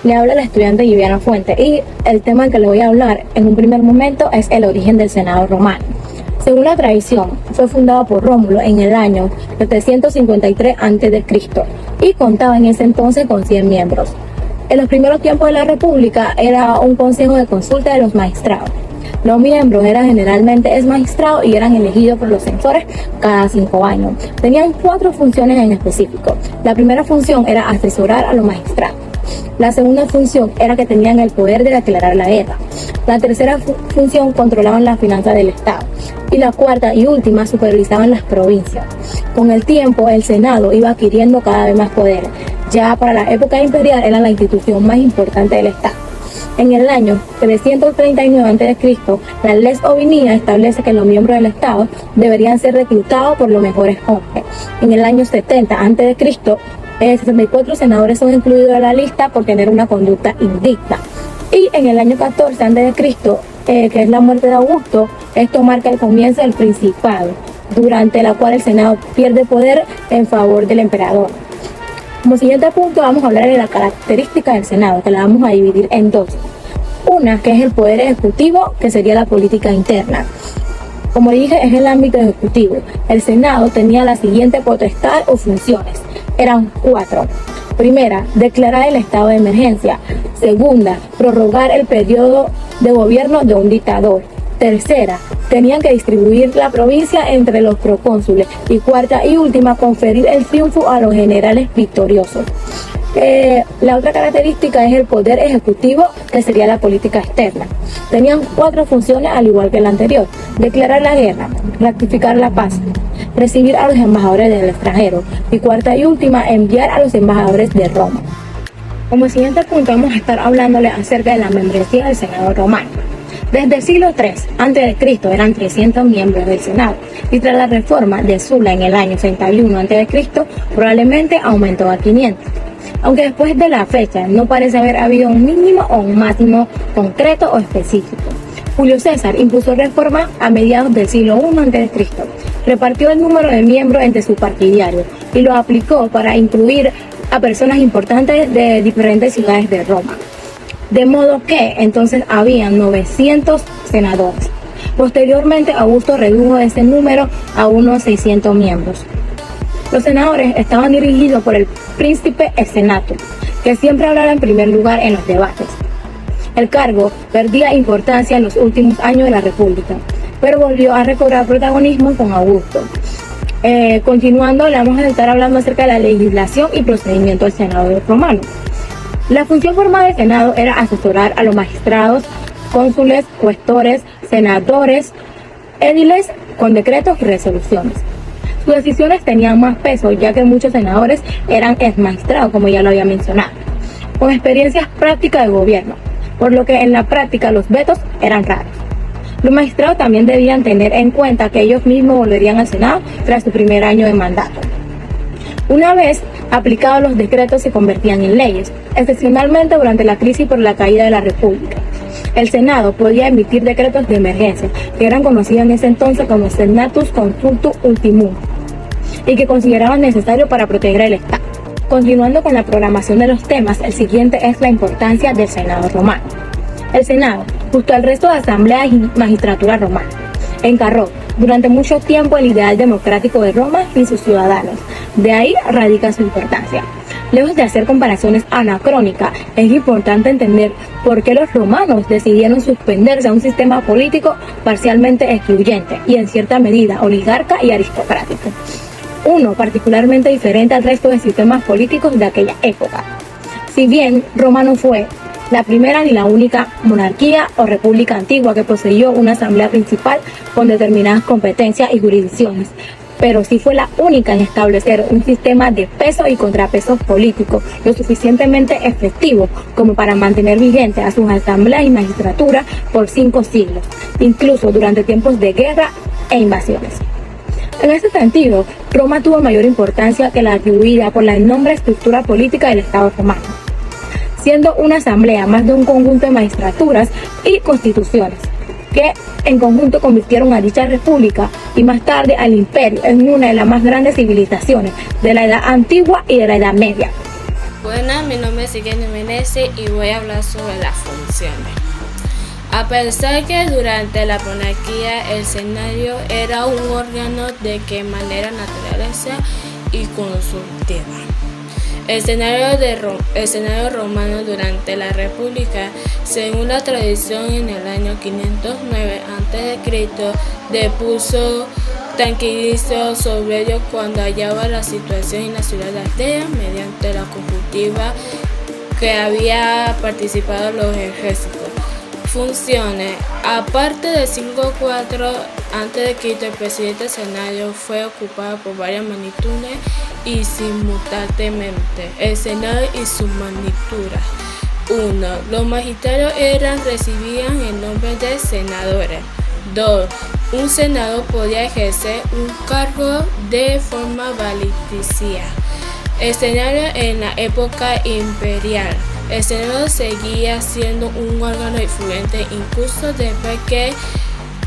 Le habla la estudiante Viviana Fuente y el tema que le voy a hablar en un primer momento es el origen del Senado romano. Según la tradición, fue fundado por Rómulo en el año 753 a.C. y contaba en ese entonces con 100 miembros. En los primeros tiempos de la República era un consejo de consulta de los magistrados. Los miembros eran generalmente magistrados y eran elegidos por los censores cada 5 años. Tenían 4 funciones en específico. La primera función era asesorar a los magistrados. La segunda función era que tenían el poder de declarar la guerra. La tercera función controlaban las finanzas del Estado. Y la cuarta y última supervisaban las provincias. Con el tiempo, el Senado iba adquiriendo cada vez más poder. Ya para la época imperial era la institución más importante del Estado. En el año 339 a.C., la Lex Ovinia establece que los miembros del Estado deberían ser reclutados por los mejores hombres. En el año 70 a.C., 64 senadores son incluidos en la lista por tener una conducta indigna. Y en el año 14 a.C., que es la muerte de Augusto, esto marca el comienzo del Principado, durante la cual el Senado pierde poder en favor del emperador. Como siguiente punto vamos a hablar de la característica del Senado, que la vamos a dividir en 2. Una, que es el poder ejecutivo, que sería la política interna. Como dije, es el ámbito ejecutivo. El Senado tenía la siguiente potestad o funciones. Eran 4. Primera, declarar el estado de emergencia. Segunda, prorrogar el periodo de gobierno de un dictador. Tercera, tenían que distribuir la provincia entre los procónsules. Y cuarta y última, conferir el triunfo a los generales victoriosos. La otra característica es el poder ejecutivo, que sería la política externa. Tenían 4 funciones al igual que la anterior: declarar la guerra, ratificar la paz, recibir a los embajadores del extranjero y cuarta y última, enviar a los embajadores de Roma. Como siguiente punto vamos a estar hablándole acerca de la membresía del Senado romano. Desde el siglo III a.C. eran 300 miembros del Senado y tras la reforma de Sula en el año 61 a.C. probablemente aumentó a 500. Aunque después de la fecha no parece haber habido un mínimo o un máximo concreto o específico. Julio César impuso reformas a mediados del siglo I a.C. Repartió el número de miembros entre sus partidarios y lo aplicó para incluir a personas importantes de diferentes ciudades de Roma. De modo que entonces habían 900 senadores. Posteriormente Augusto redujo ese número a unos 600 miembros. Los senadores estaban dirigidos por el príncipe Senatus, que siempre hablaba en primer lugar en los debates. El cargo perdía importancia en los últimos años de la República, pero volvió a recobrar protagonismo con Augusto. Continuando, le vamos a estar hablando acerca de la legislación y procedimiento del Senado romano. La función formal del Senado era asesorar a los magistrados, cónsules, cuestores, senadores, édiles con decretos y resoluciones. Sus decisiones tenían más peso, ya que muchos senadores eran exmagistrados, como ya lo había mencionado, con experiencias prácticas de gobierno, por lo que en la práctica los vetos eran raros. Los magistrados también debían tener en cuenta que ellos mismos volverían al Senado tras su primer año de mandato. Una vez aplicados los decretos se convertían en leyes, excepcionalmente durante la crisis por la caída de la República. El Senado podía emitir decretos de emergencia, que eran conocidos en ese entonces como Senatus Consultus Ultimum, y que consideraban necesario para proteger el Estado. Continuando con la programación de los temas, el siguiente es la importancia del Senado romano. El Senado, junto al resto de asambleas y magistratura romana, encarnó durante mucho tiempo el ideal democrático de Roma y sus ciudadanos. De ahí radica su importancia. Lejos de hacer comparaciones anacrónicas, es importante entender por qué los romanos decidieron suspenderse a un sistema político parcialmente excluyente y en cierta medida oligarca y aristocrático. Uno particularmente diferente al resto de sistemas políticos de aquella época. Si bien Roma no fue la primera ni la única monarquía o república antigua que poseyó una asamblea principal con determinadas competencias y jurisdicciones, pero sí fue la única en establecer un sistema de pesos y contrapesos políticos lo suficientemente efectivo como para mantener vigente a sus asambleas y magistratura por 5 siglos, incluso durante tiempos de guerra e invasiones. En ese sentido, Roma tuvo mayor importancia que la atribuida por la enorme estructura política del Estado romano, siendo una asamblea más de un conjunto de magistraturas y constituciones, que en conjunto convirtieron a dicha república y más tarde al imperio en una de las más grandes civilizaciones de la Edad Antigua y de la Edad Media. Buenas, mi nombre es Igenia Menezes y voy a hablar sobre las funciones. A pesar que durante la monarquía el Senado era un órgano de que manera naturaleza y consultiva. El Senado romano durante la República, según la tradición en el año 509 a.C., depuso tranquilizó sobre ellos cuando hallaba la situación en la ciudad de Atenas mediante la conjuntiva que había participado los ejércitos. Funciones. Aparte del 504 a.C., el presidente del Senado fue ocupado por varias magnitudes y simultáneamente. El Senado y sus magnitudes. 1. Los magistrados recibían el nombre de senadores. 2. Un senador podía ejercer un cargo de forma vitalicia. El Senado en la época imperial. El Senado seguía siendo un órgano influyente incluso después que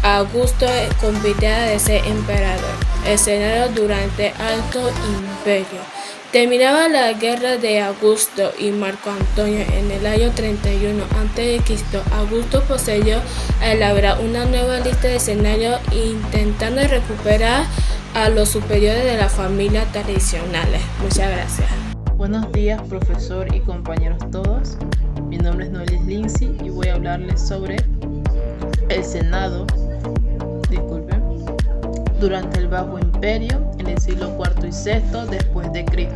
Augusto compitiera de ser emperador. El Senado durante el Alto Imperio. Terminaba la guerra de Augusto y Marco Antonio en el año 31 a.C. Augusto procedió a elaborar una nueva lista de senadores intentando recuperar a los superiores de las familias tradicionales. Muchas gracias. Buenos días, profesor y compañeros todos. Mi nombre es Noelis Lindsay y voy a hablarles sobre el Senado. Durante el Bajo Imperio, en el siglo IV y VI después de Cristo.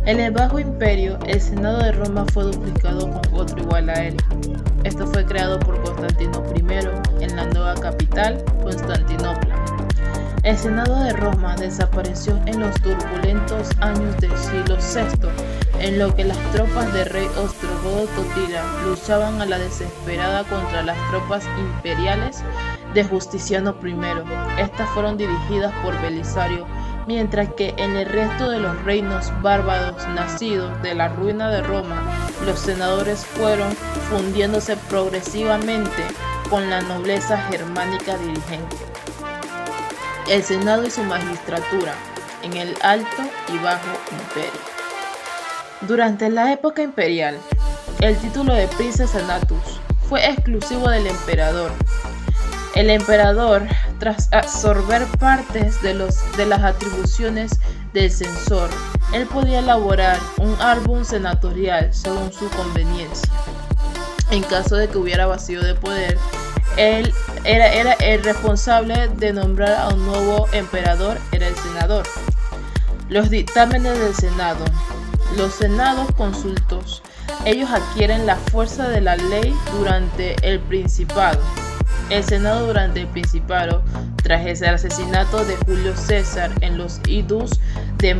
En el Bajo Imperio, el Senado de Roma fue duplicado con otro igual a él. Esto fue creado por Constantino I en la nueva capital, Constantinopla. El Senado de Roma desapareció en los turbulentos años del siglo VI, en lo que las tropas del rey ostrogodo Totila luchaban a la desesperada contra las tropas imperiales de Justiniano I. Estas fueron dirigidas por Belisario, mientras que en el resto de los reinos bárbaros nacidos de la ruina de Roma, los senadores fueron fundiéndose progresivamente con la nobleza germánica dirigente. El Senado y su magistratura en el Alto y Bajo Imperio. Durante la época imperial, el título de Princeps Senatus fue exclusivo del emperador. El emperador, tras absorber partes de las atribuciones del censor, él podía elaborar un álbum senatorial según su conveniencia. En caso de que hubiera vacío de poder, él era el responsable de nombrar a un nuevo emperador, era el senador. Los dictámenes del Senado. Los senados consultos, ellos adquieren la fuerza de la ley durante el Principado. El Senado durante el Principado, tras el asesinato de Julio César en los idus de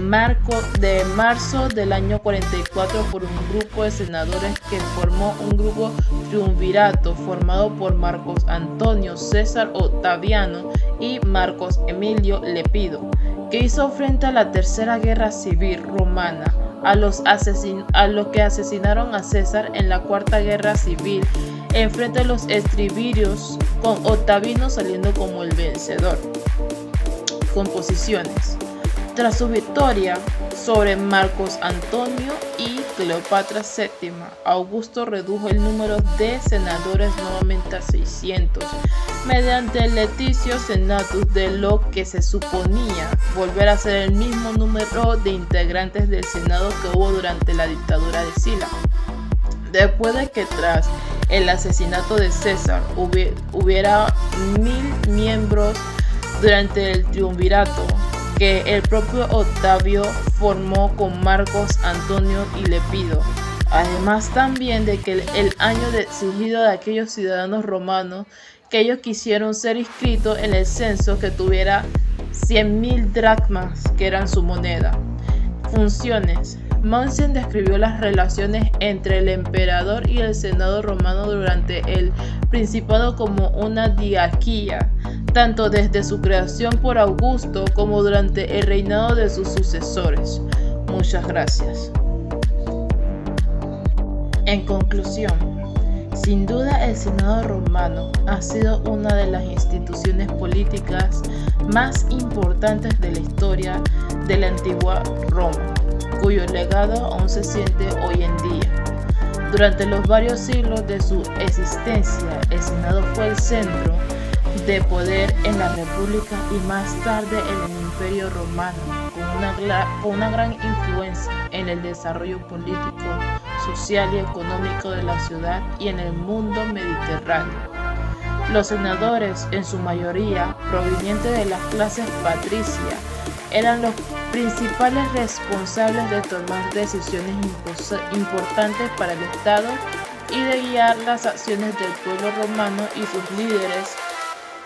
marzo del año 44 por un grupo de senadores que formó un grupo triunvirato formado por Marcos Antonio César Octaviano y Marcos Emilio Lepido, que hizo frente a la Tercera Guerra Civil Romana, a los que asesinaron a César en la Cuarta Guerra Civil, enfrente de los estribilios, con Octaviano saliendo como el vencedor. Composiciones. Tras su victoria sobre Marcos Antonio y Cleopatra VII, Augusto redujo el número de senadores nuevamente a 600, mediante el Letitio Senatus, de lo que se suponía volver a ser el mismo número de integrantes del Senado que hubo durante la dictadura de Sila. Después de que tras el asesinato de César hubiera 1000 miembros durante el triunvirato que el propio Octavio formó con Marcos Antonio y Lepido. Además también de que el año de surgido de aquellos ciudadanos romanos que ellos quisieron ser inscritos en el censo que tuviera 100.000 dracmas, que eran su moneda. Funciones. Mommsen describió las relaciones entre el emperador y el senado romano durante el Principado como una diarquía, tanto desde su creación por Augusto como durante el reinado de sus sucesores. Muchas gracias. En conclusión, sin duda el Senado romano ha sido una de las instituciones políticas más importantes de la historia de la antigua Roma. cuyo legado aún se siente hoy en día. Durante los varios siglos de su existencia, el Senado fue el centro de poder en la República y más tarde en el Imperio Romano, con una gran influencia en el desarrollo político, social y económico de la ciudad y en el mundo mediterráneo. Los senadores, en su mayoría provenientes de las clases patricias, eran los principales responsables de tomar decisiones importantes para el Estado y de guiar las acciones del pueblo romano y sus líderes.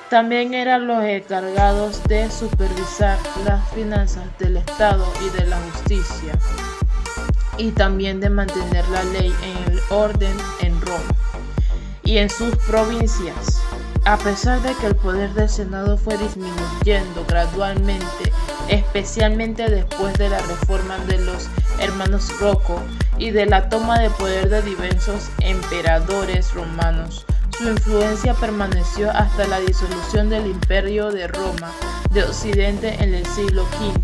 También eran los encargados de supervisar las finanzas del Estado y de la justicia, y también de mantener la ley en el orden en Roma y en sus provincias. A pesar de que el poder del Senado fue disminuyendo gradualmente, especialmente después de la reforma de los hermanos Rocco y de la toma de poder de diversos emperadores romanos, su influencia permaneció hasta la disolución del Imperio de Roma de Occidente en el siglo V.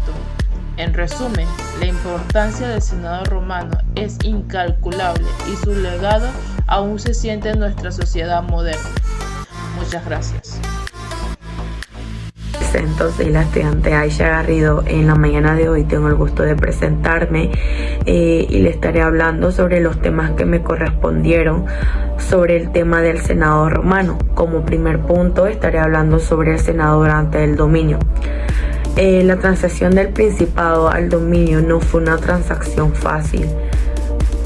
En resumen, la importancia del Senado romano es incalculable y su legado aún se siente en nuestra sociedad moderna. Muchas gracias. Soy la estudiante Aisha Garrido. En la mañana de hoy tengo el gusto de presentarme y le estaré hablando sobre los temas que me correspondieron sobre el tema del Senado romano. Como primer punto estaré hablando sobre el Senado durante el dominio. La transacción del Principado al dominio no fue una transacción fácil.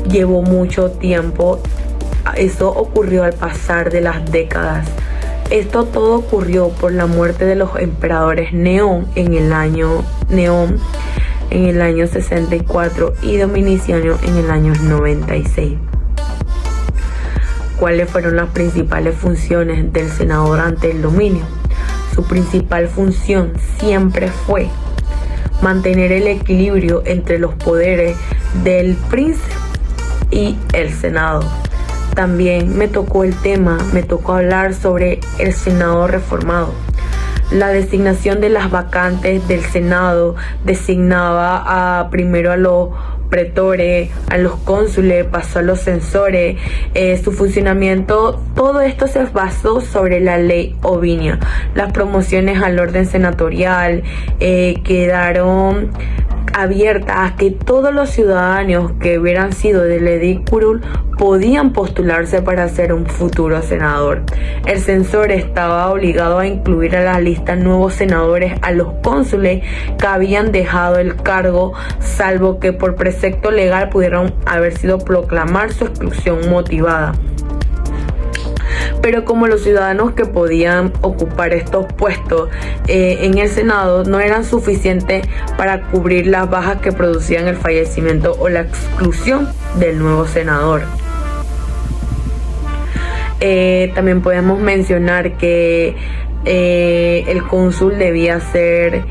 Llevó mucho tiempo. Eso ocurrió al pasar de las décadas. Esto todo ocurrió por la muerte de los emperadores Neón en el año 64 y Dominiciano en el año 96. ¿Cuáles fueron las principales funciones del Senado durante el dominio? Su principal función siempre fue mantener el equilibrio entre los poderes del príncipe y el Senado. También me tocó hablar sobre el Senado reformado. La designación de las vacantes del Senado designaba primero a los pretores, a los cónsules, pasó a los censores. Su funcionamiento, todo esto se basó sobre la ley Ovinia. Las promociones al orden senatorial quedaron abiertas a que todos los ciudadanos que hubieran sido del edil curul podían postularse para ser un futuro senador. El censor estaba obligado a incluir a la lista nuevos senadores a los cónsules que habían dejado el cargo, salvo que por precepto legal pudieron haber sido proclamar su exclusión motivada. Pero como los ciudadanos que podían ocupar estos puestos en el Senado no eran suficientes para cubrir las bajas que producían el fallecimiento o la exclusión del nuevo senador. También podemos mencionar que el cónsul debía ser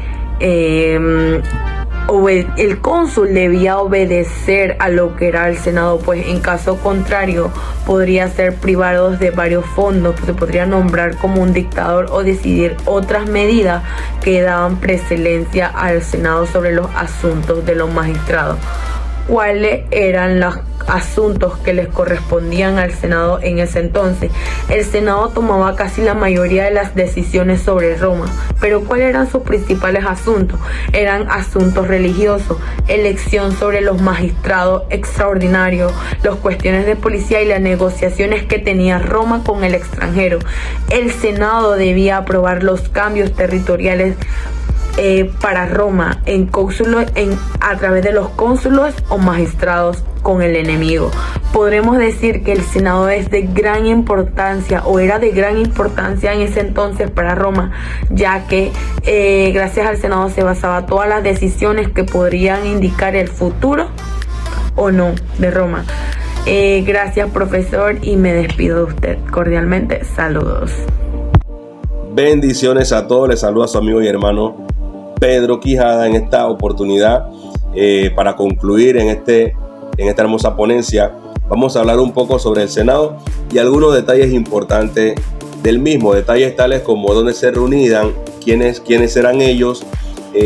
el cónsul debía obedecer a lo que era el Senado, pues en caso contrario podría ser privado de varios fondos, se podría nombrar como un dictador o decidir otras medidas que daban precedencia al Senado sobre los asuntos de los magistrados. ¿Cuáles eran los asuntos que les correspondían al Senado en ese entonces? El Senado tomaba casi la mayoría de las decisiones sobre Roma, pero ¿cuáles eran sus principales asuntos? Eran asuntos religiosos, elección sobre los magistrados extraordinarios, las cuestiones de policía y las negociaciones que tenía Roma con el extranjero. El Senado debía aprobar los cambios territoriales para Roma a través de los cónsulos o magistrados con el enemigo. Podremos decir que el Senado es de gran importancia o era de gran importancia en ese entonces para Roma, ya que gracias al Senado se basaba todas las decisiones que podrían indicar el futuro o no de Roma. Gracias, profesor, y me despido de usted cordialmente. Saludos. Bendiciones a todos. Les saluda a su amigo y hermano Pedro Quijada en esta oportunidad. Para concluir en esta hermosa ponencia, vamos a hablar un poco sobre el Senado y algunos detalles importantes del mismo, detalles tales como dónde se reunían, quiénes eran ellos,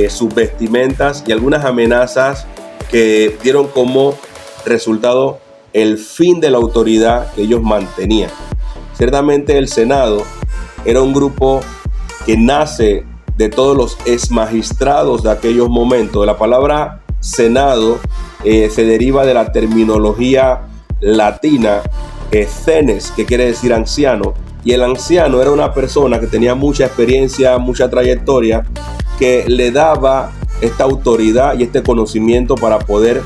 sus vestimentas y algunas amenazas que dieron como resultado el fin de la autoridad que ellos mantenían. Ciertamente el Senado era un grupo que nace de todos los exmagistrados de aquellos momentos. La palabra Senado se deriva de la terminología latina senes, que quiere decir anciano, y el anciano era una persona que tenía mucha experiencia, mucha trayectoria, que le daba esta autoridad y este conocimiento para poder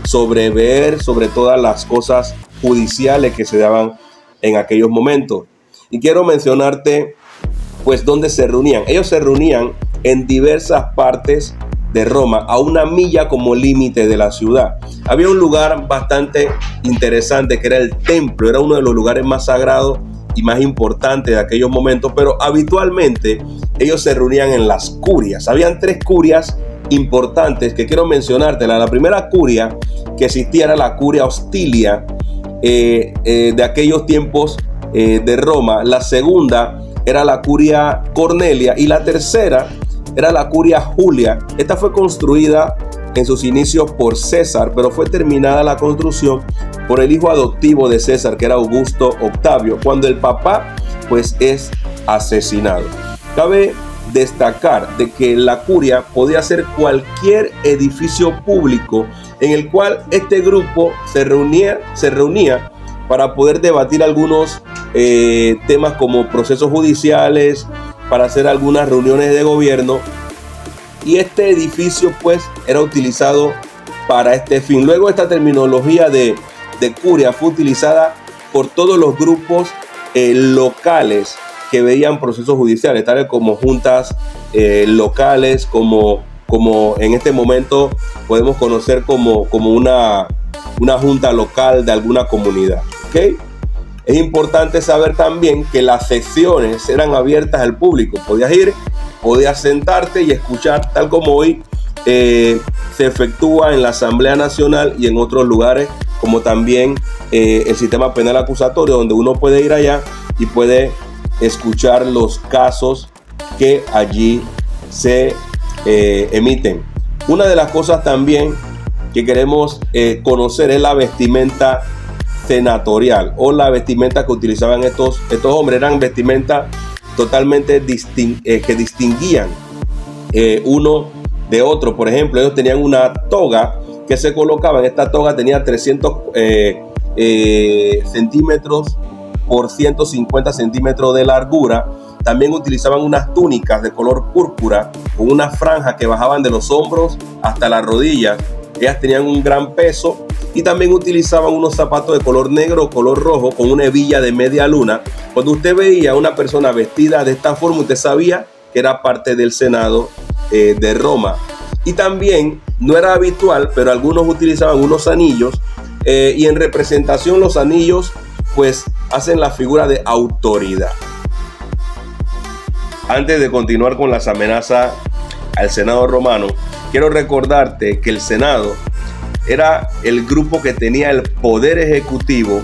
sobrever sobre todas las cosas judiciales que se daban en aquellos momentos. Y quiero mencionarte pues dónde se reunían. Ellos se reunían en diversas partes de Roma, a 1 milla como límite de la ciudad. Había un lugar bastante interesante que era el templo, era uno de los lugares más sagrados y más importantes de aquellos momentos, pero habitualmente ellos se reunían en las curias. Habían 3 curias importantes que quiero mencionarte. La primera curia que existía era la curia Hostilia de aquellos tiempos de Roma. La segunda era la curia Cornelia y la tercera era la curia Julia. Esta fue construida en sus inicios por César, pero fue terminada la construcción por el hijo adoptivo de César, que era Augusto Octavio, cuando el papá pues es asesinado. Cabe destacar de que la curia podía ser cualquier edificio público en el cual este grupo se reunía para poder debatir algunos temas como procesos judiciales, para hacer algunas reuniones de gobierno, y este edificio pues era utilizado para este fin. Luego esta terminología de curia fue utilizada por todos los grupos locales que veían procesos judiciales, tales como juntas locales, como en este momento podemos conocer como una junta local de alguna comunidad. ¿Okay? Es importante saber también que las sesiones eran abiertas al público. Podías ir, podías sentarte y escuchar, tal como hoy se efectúa en la Asamblea Nacional y en otros lugares, como también el sistema penal acusatorio, donde uno puede ir allá y puede escuchar los casos que allí se emiten. Una de las cosas también que queremos conocer es la vestimenta senatorial, o la vestimenta que utilizaban estos hombres. Eran vestimentas totalmente que distinguían uno de otro. Por ejemplo, ellos tenían una toga que se colocaban. Esta toga tenía 300 centímetros por 150 centímetros de largura. También utilizaban unas túnicas de color púrpura con una franja que bajaban de los hombros hasta las rodillas. Ellas tenían un gran peso, y también utilizaban unos zapatos de color negro o color rojo con una hebilla de media luna. Cuando usted veía a una persona vestida de esta forma, usted sabía que era parte del Senado de Roma. Y también no era habitual, pero algunos utilizaban unos anillos, y en representación los anillos pues hacen la figura de autoridad. Antes de continuar con las amenazas al Senado romano, quiero recordarte que el Senado era el grupo que tenía el poder ejecutivo,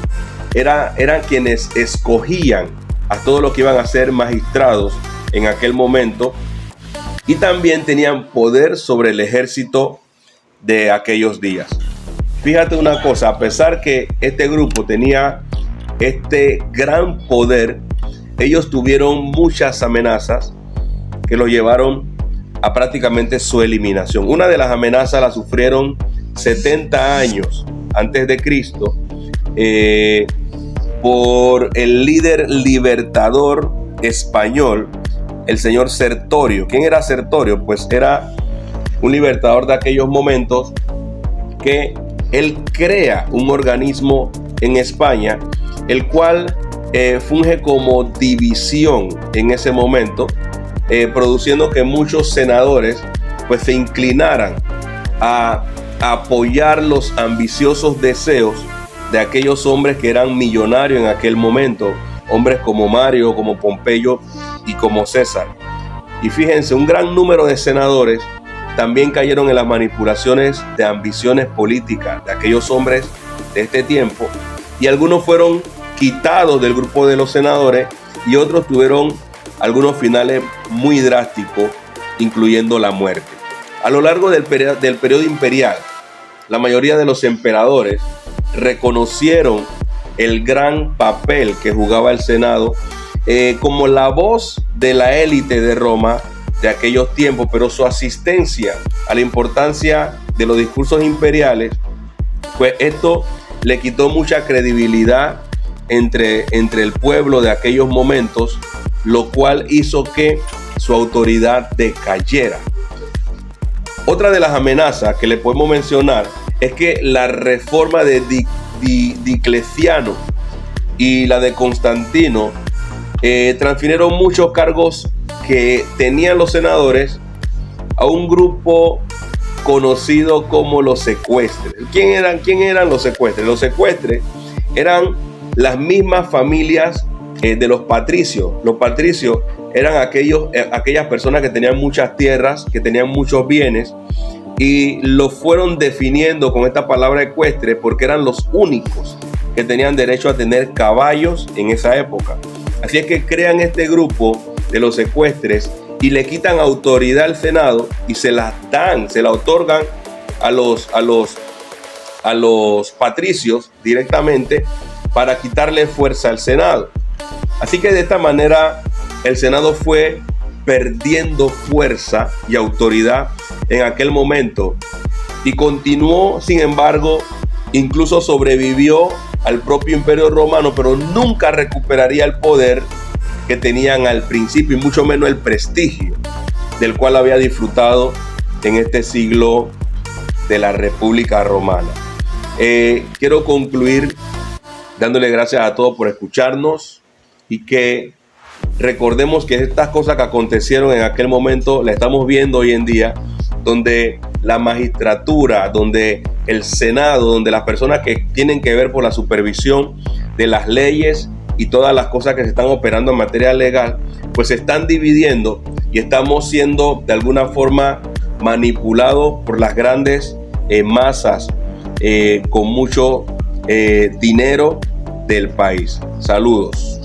eran quienes escogían a todos los que iban a ser magistrados en aquel momento, y también tenían poder sobre el ejército de aquellos días. Fíjate una cosa, a pesar que este grupo tenía este gran poder, ellos tuvieron muchas amenazas que los llevaron a prácticamente su eliminación. Una de las amenazas la sufrieron 70 años antes de Cristo por el líder libertador español, el señor Sertorio. ¿Quién era Sertorio? Pues era un libertador de aquellos momentos que él crea un organismo en España, el cual funge como división en ese momento, produciendo que muchos senadores pues se inclinaran a apoyar los ambiciosos deseos de aquellos hombres que eran millonarios en aquel momento, hombres como Mario, como Pompeyo y como César. Y fíjense, un gran número de senadores también cayeron en las manipulaciones de ambiciones políticas de aquellos hombres de este tiempo, y algunos fueron quitados del grupo de los senadores y otros tuvieron algunos finales muy drásticos, incluyendo la muerte. A lo largo del periodo imperial, la mayoría de los emperadores reconocieron el gran papel que jugaba el Senado como la voz de la élite de Roma de aquellos tiempos, pero su asistencia a la importancia de los discursos imperiales, pues esto le quitó mucha credibilidad entre el pueblo de aquellos momentos, lo cual hizo que su autoridad decayera. Otra de las amenazas que le podemos mencionar es que la reforma de Diocleciano y la de Constantino transfirieron muchos cargos que tenían los senadores a un grupo conocido como los secuestres. ¿Quién eran los secuestres? Los secuestres eran las mismas familias de los patricios. Los patricios eran aquellas personas que tenían muchas tierras, que tenían muchos bienes, y los fueron definiendo con esta palabra ecuestre porque eran los únicos que tenían derecho a tener caballos en esa época. Así es que crean este grupo de los secuestres y le quitan autoridad al Senado y se la otorgan a los patricios directamente para quitarle fuerza al Senado. Así que de esta manera el Senado fue perdiendo fuerza y autoridad en aquel momento y continuó, sin embargo, incluso sobrevivió al propio Imperio Romano, pero nunca recuperaría el poder que tenían al principio y mucho menos el prestigio del cual había disfrutado en este siglo de la República Romana. Quiero concluir dándole gracias a todos por escucharnos y que recordemos que estas cosas que acontecieron en aquel momento las estamos viendo hoy en día, donde la magistratura, donde el Senado, donde las personas que tienen que ver por la supervisión de las leyes y todas las cosas que se están operando en materia legal, pues se están dividiendo y estamos siendo de alguna forma manipulados por las grandes masas con mucho dinero del país. Saludos.